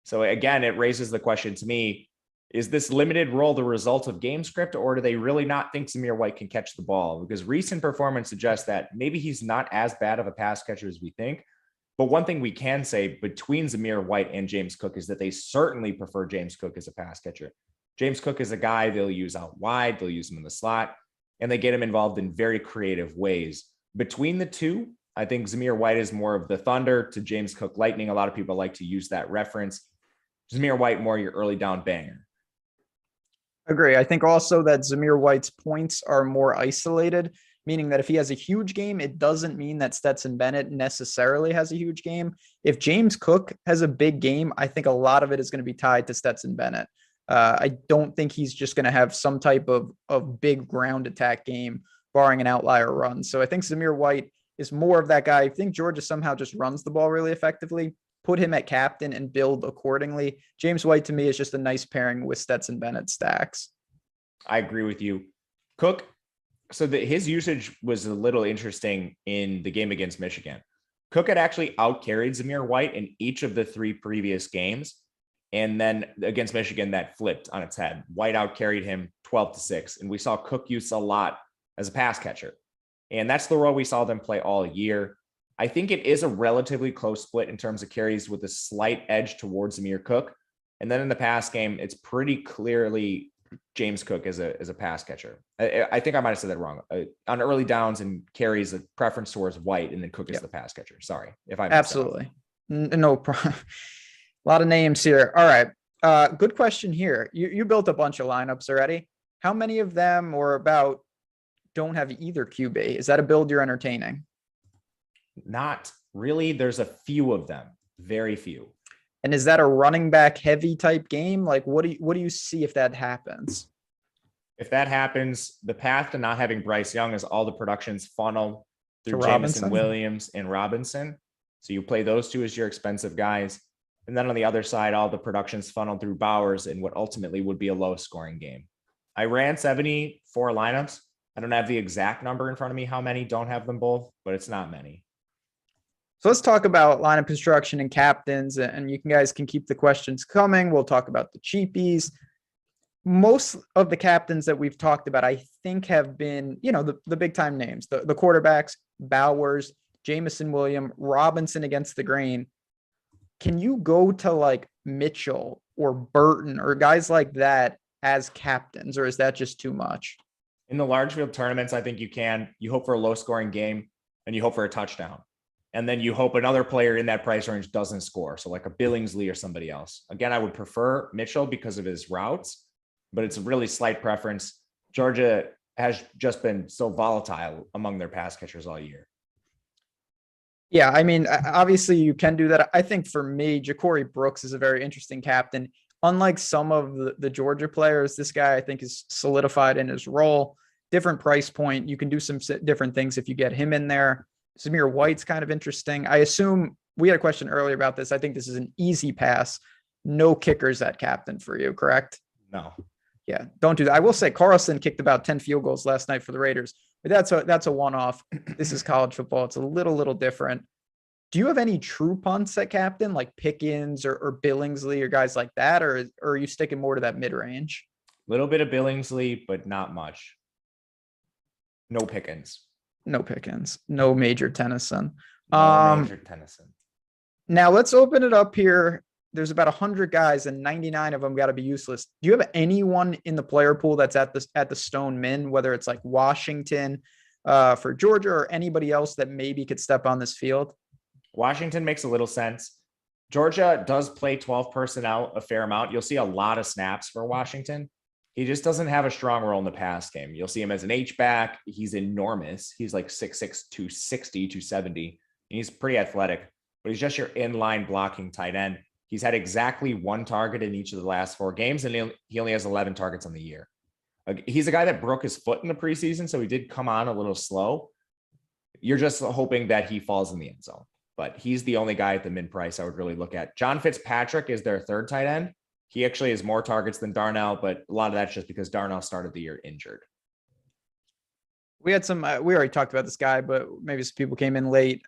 So again, it raises the question to me, is this limited role the result of game script, or do they really not think Zamir White can catch the ball? Because recent performance suggests that maybe he's not as bad of a pass catcher as we think. But one thing we can say between Zamir White and James Cook is that they certainly prefer James Cook as a pass catcher. James Cook is a guy they'll use out wide, they'll use him in the slot, and they get him involved in very creative ways. Between the two, I think Zamir White is more of the thunder to James Cook lightning. A lot of people like to use that reference. Zamir White, more your early down banger. Agree. I think also that Zamir White's points are more isolated, meaning that if he has a huge game, it doesn't mean that Stetson Bennett necessarily has a huge game. If James Cook has a big game, I think a lot of it is going to be tied to Stetson Bennett. I don't think he's just going to have some type of big ground attack game, barring an outlier run. So I think Zamir White is more of that guy. I think Georgia somehow just runs the ball really effectively. Put him at captain and build accordingly. James White to me is just a nice pairing with Stetson Bennett stacks. I agree with you. Cook, so his usage was a little interesting in the game against Michigan. Cook had actually outcarried Zamir White in each of the 3 previous games. And then against Michigan, that flipped on its head. White outcarried him 12-6. And we saw Cook use a lot as a pass catcher. And that's the role we saw them play all year. I think it is a relatively close split in terms of carries with a slight edge towards Zamir Cook. And then in the pass game, it's pretty clearly James Cook as a pass catcher. I think I might have said that wrong. On early downs and carries, a preference towards White, and then Cook is the pass catcher. Sorry if I absolutely no problem. A lot of names here. All right. Good question here. You built a bunch of lineups already. How many of them or about don't have either QB? Is that a build you're entertaining? Not really. There's a few of them, very few. And is that a running back heavy type game? Like, what do you see if that happens? If that happens, the path to not having Bryce Young is all the productions funnel through Jameson Williams and Robinson. So you play those 2 as your expensive guys. And then on the other side, all the productions funneled through Bowers in what ultimately would be a low scoring game. I ran 74 lineups. I don't have the exact number in front of me, how many don't have them both, but it's not many. So let's talk about lineup construction and captains, and you guys can keep the questions coming. We'll talk about the cheapies. Most of the captains that we've talked about, I think, have been, the big time names, the quarterbacks, Bowers, Jameson Williams, Robinson against the grain. Can you go to like Mitchell or Burton or guys like that as captains, or is that just too much? In the large field tournaments, I think you can. You hope for a low scoring game and you hope for a touchdown. And then you hope another player in that price range doesn't score. So like a Billingsley or somebody else. Again, I would prefer Mitchell because of his routes, but it's a really slight preference. Georgia has just been so volatile among their pass catchers all year. Yeah, I mean, obviously you can do that. I think for me, Ja'Cory Brooks is a very interesting captain. Unlike some of the Georgia players, this guy I think is solidified in his role. Different price point. You can do some different things if you get him in there. Zamir White's kind of interesting. I assume we had a question earlier about this. I think this is an easy pass. No kickers at captain for you, correct? No. Yeah, don't do that. I will say Carlson kicked about 10 field goals last night for the Raiders, but that's a one-off. This is college football. It's a little different. Do you have any true punts at captain, like Pickens or Billingsley or guys like that, or are you sticking more to that mid-range? Little bit of Billingsley, but not much. No Pickens. No Pickens. No Major Tennyson. Major Tennyson. Now let's open it up here. There's about 100 guys and 99 of them got to be useless. Do you have anyone in the player pool that's at the Stone Min, whether it's like Washington for Georgia or anybody else that maybe could step on this field? Washington makes a little sense. Georgia does play 12 personnel a fair amount. You'll see a lot of snaps for Washington. He just doesn't have a strong role in the pass game. You'll see him as an H-back. He's enormous. He's like 6'6", 260, 270. He's pretty athletic, but he's just your inline blocking tight end. He's had exactly 1 target in each of the last 4 games, and he only has 11 targets on the year. He's a guy that broke his foot in the preseason, so he did come on a little slow. You're just hoping that he falls in the end zone, but he's the only guy at the min price I would really look at. John Fitzpatrick is their 3rd tight end. He actually has more targets than Darnell, but a lot of that's just because Darnell started the year injured. We had some, we already talked about this guy, but maybe some people came in late.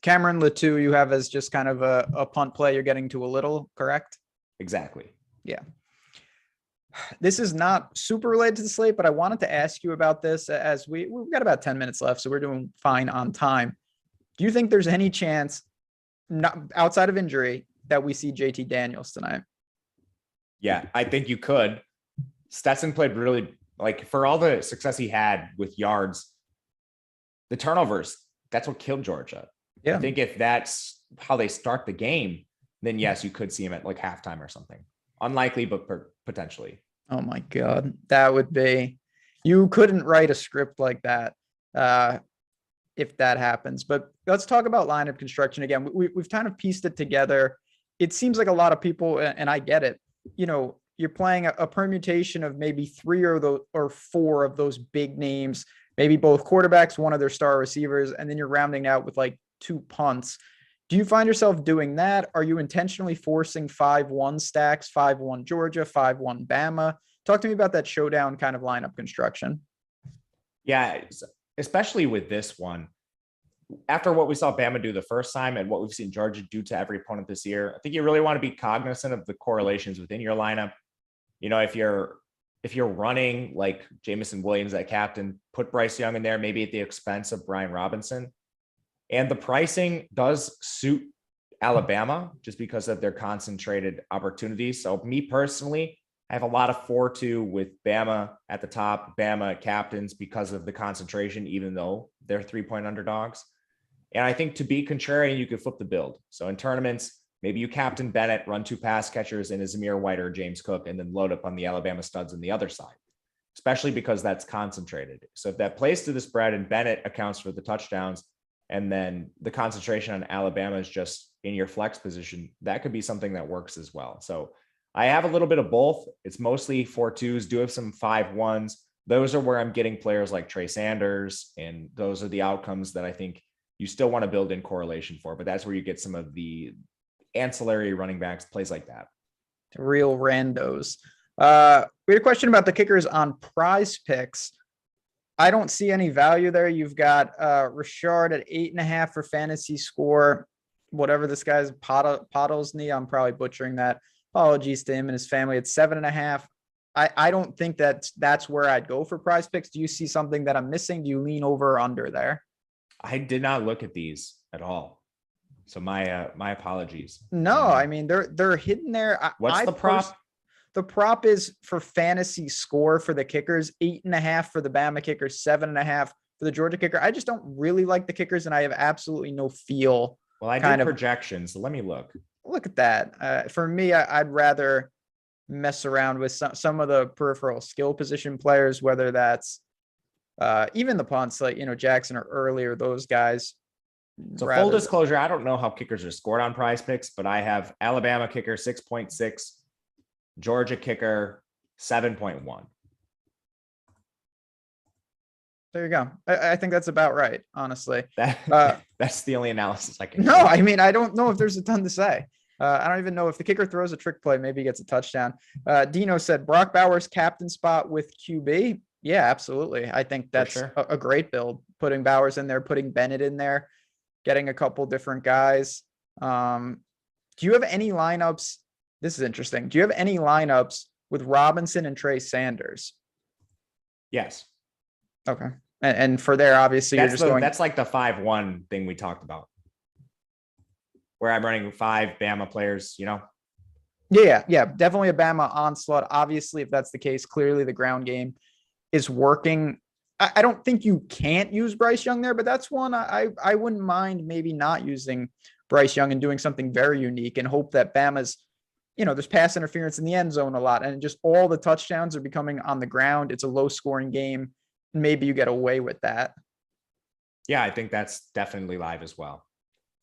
Cameron Latou, you have as just kind of a punt play you're getting to a little, correct? Exactly. Yeah. This is not super related to the slate, but I wanted to ask you about this as we've got about 10 minutes left, so we're doing fine on time. Do you think there's any chance, not outside of injury, that we see JT Daniels tonight? Yeah, I think you could. Stetson played really, for all the success he had with yards, the turnovers, that's what killed Georgia. Yeah. I think if that's how they start the game, then yes, you could see him at halftime or something. Unlikely, but potentially. Oh my God. That would be, you couldn't write a script like that if that happens. But let's talk about lineup construction again. We've kind of pieced it together. It seems like a lot of people, and I get it, you're playing a permutation of maybe 3 or 4 of those big names maybe both quarterbacks, one of their star receivers, and then you're rounding out with like 2 punts. Do you find yourself doing that? Are you intentionally forcing 5-1 stacks, 5-1 Georgia, 5-1 Bama? Talk to me about that showdown kind of lineup construction. Yeah, especially with this one. After what we saw Bama do the first time and what we've seen Georgia do to every opponent this year, I think you really want to be cognizant of the correlations within your lineup. You know, if you're running like Jamison Williams at captain, put Bryce Young in there, maybe at the expense of Brian Robinson. And the pricing does suit Alabama just because of their concentrated opportunities. So me personally, I have a lot of 4-2 with Bama at the top, Bama captains because of the concentration, even though they're 3-point underdogs. And I think to be contrarian, you could flip the build. So in tournaments, maybe you captain Bennett, run 2 pass catchers in Zamir White or James Cook, and then load up on the Alabama studs on the other side, especially because that's concentrated. So if that plays to the spread and Bennett accounts for the touchdowns, and then the concentration on Alabama is just in your flex position, that could be something that works as well. So I have a little bit of both. It's mostly 4-2s, do have some 5-1s. Those are where I'm getting players like Trey Sanders, and those are the outcomes that I think you still want to build in correlation for, but that's where you get some of the ancillary running backs, plays like that. Real randos. We had a question about the kickers on PrizePicks. I don't see any value there. You've got Richard at 8.5 for fantasy score. Whatever this guy's Pottles knee, I'm probably butchering that. Apologies to him and his family. It's 7.5. I don't think that's where I'd go for PrizePicks. Do you see something that I'm missing? Do you lean over or under there? I did not look at these at all. So my apologies. No, I mean, they're hidden there. What's the prop? The prop is for fantasy score for the kickers, 8.5 for the Bama kickers, 7.5 for the Georgia kicker. I just don't really like the kickers, and I have absolutely no feel. Well, I did projections, so let me look. Look at that. For me, I'd rather mess around with some of the peripheral skill position players, whether that's even the punts, like, Jackson or earlier, those guys. So full disclosure, I don't know how kickers are scored on PrizePicks, but I have Alabama kicker 6.6, Georgia kicker 7.1. There you go. I think that's about right, honestly. That's the only analysis I can No, I mean, I don't know if there's a ton to say. I don't even know if the kicker throws a trick play, maybe he gets a touchdown. Dino said Brock Bowers captain spot with QB. Yeah, absolutely. I think that's sure. a great build. Putting Bowers in there, putting Bennett in there, getting a couple different guys. Do you have any lineups? This is interesting. Do you have any lineups with Robinson and Trey Sanders? Yes. Okay. And for there, obviously, that's like the 5-1 thing we talked about, where I'm running 5 Bama players, Yeah, definitely a Bama onslaught. Obviously, if that's the case, clearly the ground game is working. I don't think you can't use Bryce Young there, but that's one I wouldn't mind maybe not using Bryce Young and doing something very unique and hope that Bama's, there's pass interference in the end zone a lot, and just all the touchdowns are becoming on the ground. It's a low scoring game. Maybe you get away with that. Yeah, I think that's definitely live as well.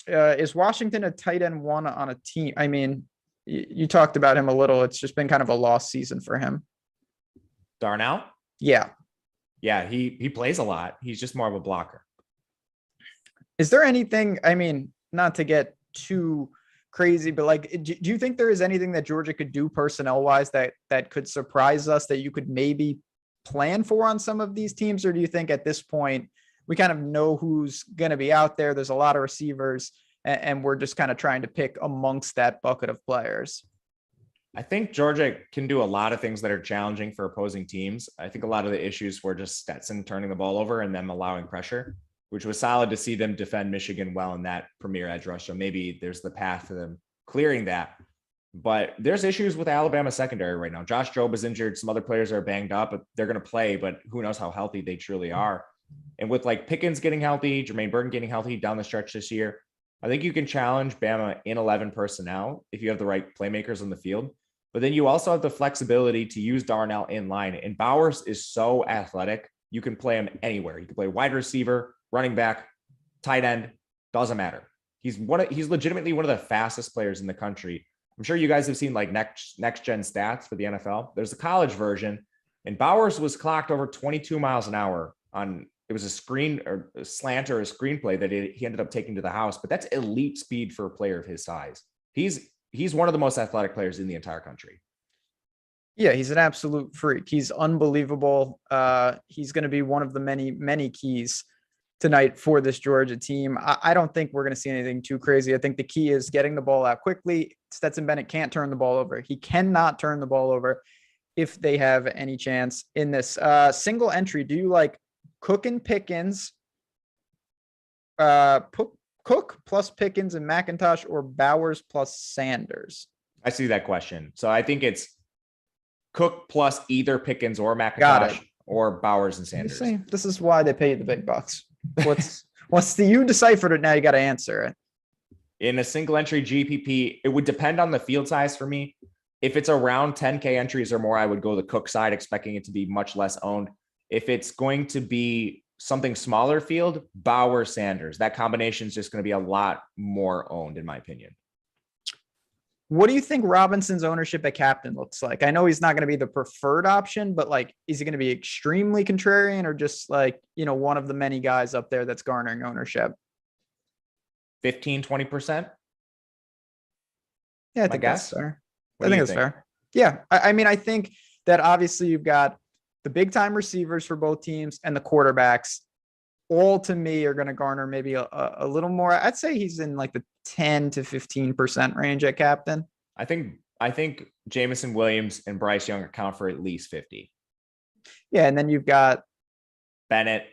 Is Washington a tight end 1 on a team? I mean, you talked about him a little. It's just been kind of a lost season for him. Darnell? Yeah. Yeah, he plays a lot. He's just more of a blocker. Is there anything, I mean, not to get too crazy, but like, do you think there is anything that Georgia could do personnel-wise that could surprise us, that you could maybe plan for on some of these teams? Or do you think at this point we kind of know who's going to be out there? There's a lot of receivers, and we're just kind of trying to pick amongst that bucket of players. I think Georgia can do a lot of things that are challenging for opposing teams. I think a lot of the issues were just Stetson turning the ball over and them allowing pressure, which was solid to see them defend Michigan well in that premier edge rush. So maybe there's the path to them clearing that. But there's issues with Alabama secondary right now. Josh Jobe is injured. Some other players are banged up, but they're going to play, but who knows how healthy they truly are. And with like Pickens getting healthy, Jermaine Burton getting healthy down the stretch this year, I think you can challenge Bama in 11 personnel if you have the right playmakers on the field. But then you also have the flexibility to use Darnell in line. And Bowers is so athletic, you can play him anywhere. You can play wide receiver, running back, tight end, doesn't matter. He's legitimately one of the fastest players in the country. I'm sure you guys have seen like next gen stats for the NFL. There's the college version, and Bowers was clocked over 22 miles an hour on it was a screen or a slant or a screenplay that he ended up taking to the house, but that's elite speed for a player of his size. He's one of the most athletic players in the entire country. Yeah, he's an absolute freak. He's unbelievable. He's going to be one of the many keys tonight for this Georgia team. I don't think we're going to see anything too crazy. I think the key is getting the ball out quickly. Stetson Bennett can't turn the ball over. He cannot turn the ball over if they have any chance in this. Single entry, do you like Cook and Pickens, Cook plus Pickens and McIntosh, or Bowers plus Sanders? I see that question. So I think it's Cook plus either Pickens or McIntosh or Bowers and Sanders. This is why they pay you the big bucks. You deciphered it. Now you got to answer it. In a single entry GPP, it would depend on the field size for me. If it's around 10K entries or more, I would go the Cook side, expecting it to be much less owned. If it's going to be something smaller field, Bowers, Sanders, that combination is just going to be a lot more owned, in my opinion. What do you think Robinson's ownership at captain looks like? I know he's not going to be the preferred option, but like, is he going to be extremely contrarian or just like, one of the many guys up there that's garnering ownership? 15, 20%? Yeah, I think that's fair. I think that's fair. Yeah. I mean, I think that obviously you've got the big time receivers for both teams and the quarterbacks. All to me are going to garner maybe a little more. I'd say he's in like the 10 to 15% range at captain. I think Jameson Williams and Bryce Young account for at least 50. Yeah. And then you've got Bennett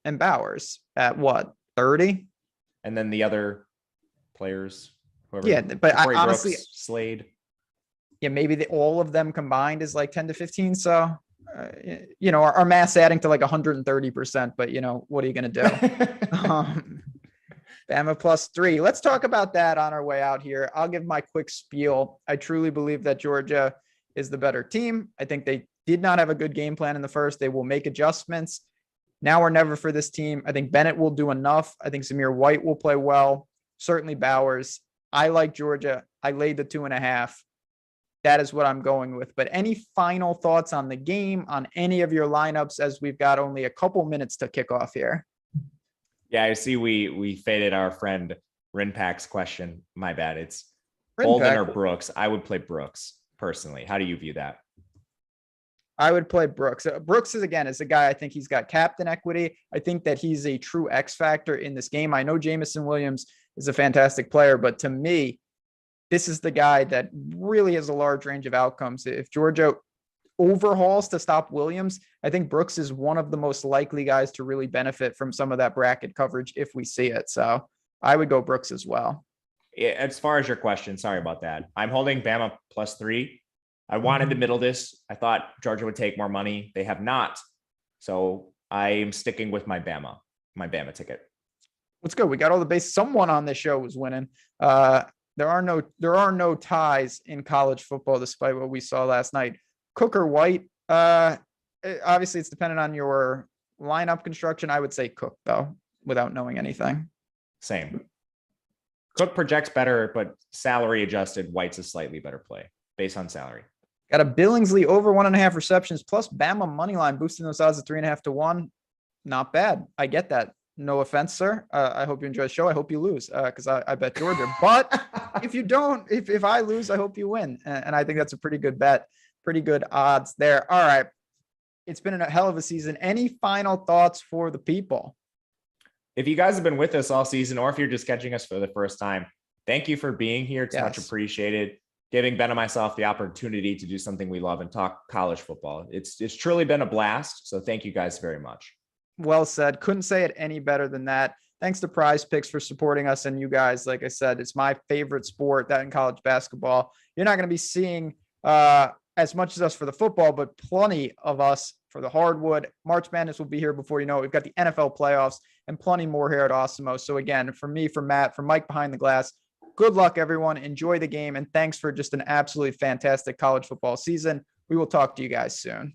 and Bowers at what, 30? And then the other players, whoever. Yeah. But I honestly, Brooks, Slade. Yeah. Maybe all of them combined is like 10 to 15. So, our math's adding to like 130%, but what are you going to do? Bama plus 3. Let's talk about that on our way out here. I'll give my quick spiel. I truly believe that Georgia is the better team. I think they did not have a good game plan in the first. They will make adjustments. Now or never for this team. I think Bennett will do enough. I think Zamir White will play well. Certainly Bowers. I like Georgia. I laid the 2.5. That is what I'm going with. But any final thoughts on the game, on any of your lineups, as we've got only a couple minutes to kick off here? Yeah, I see we faded our friend Rinpack's question. My bad. It's Rinpack. Bolden or Brooks. I would play Brooks personally. How do you view that? I would play Brooks. Brooks is a guy, I think he's got captain equity. I think that he's a true X factor in this game. I know Jameson Williams is a fantastic player, but to me, this is the guy that really has a large range of outcomes. If Georgia overhauls to stop Williams, I think Brooks is one of the most likely guys to really benefit from some of that bracket coverage if we see it. So I would go Brooks as well. Yeah, as far as your question, sorry about that. I'm holding Bama plus 3. I wanted to middle this. I thought Georgia would take more money. They have not. So I am sticking with my Bama ticket. Let's go. We got all the base. Someone on this show was winning. There are no ties in college football, despite what we saw last night. Cook or White? Obviously, it's dependent on your lineup construction. I would say Cook, though, without knowing anything. Same. Cook projects better, but salary adjusted, White's a slightly better play based on salary. Got a Billingsley over 1.5 receptions plus Bama money line boosting those odds at 3.5 to 1. Not bad. I get that. No offense, sir. I hope you enjoy the show. I hope you lose because I bet Georgia. But if you don't, if I lose, I hope you win. And I think that's a pretty good bet. Pretty good odds there. All right. It's been a hell of a season. Any final thoughts for the people? If you guys have been with us all season, or if you're just catching us for the first time, thank you for being here. It's much appreciated. Giving Ben and myself the opportunity to do something we love and talk college football. It's truly been a blast. So thank you guys very much. Well said. Couldn't say it any better than that. Thanks to PrizePicks for supporting us. And you guys, like I said, it's my favorite sport, that in college basketball. You're not going to be seeing as much as us for the football, but plenty of us for the hardwood. March Madness will be here before you know it. We've got the NFL playoffs and plenty more here at Awesemo. So again, for me, for Matt, for Mike behind the glass, good luck, everyone. Enjoy the game. And thanks for just an absolutely fantastic college football season. We will talk to you guys soon.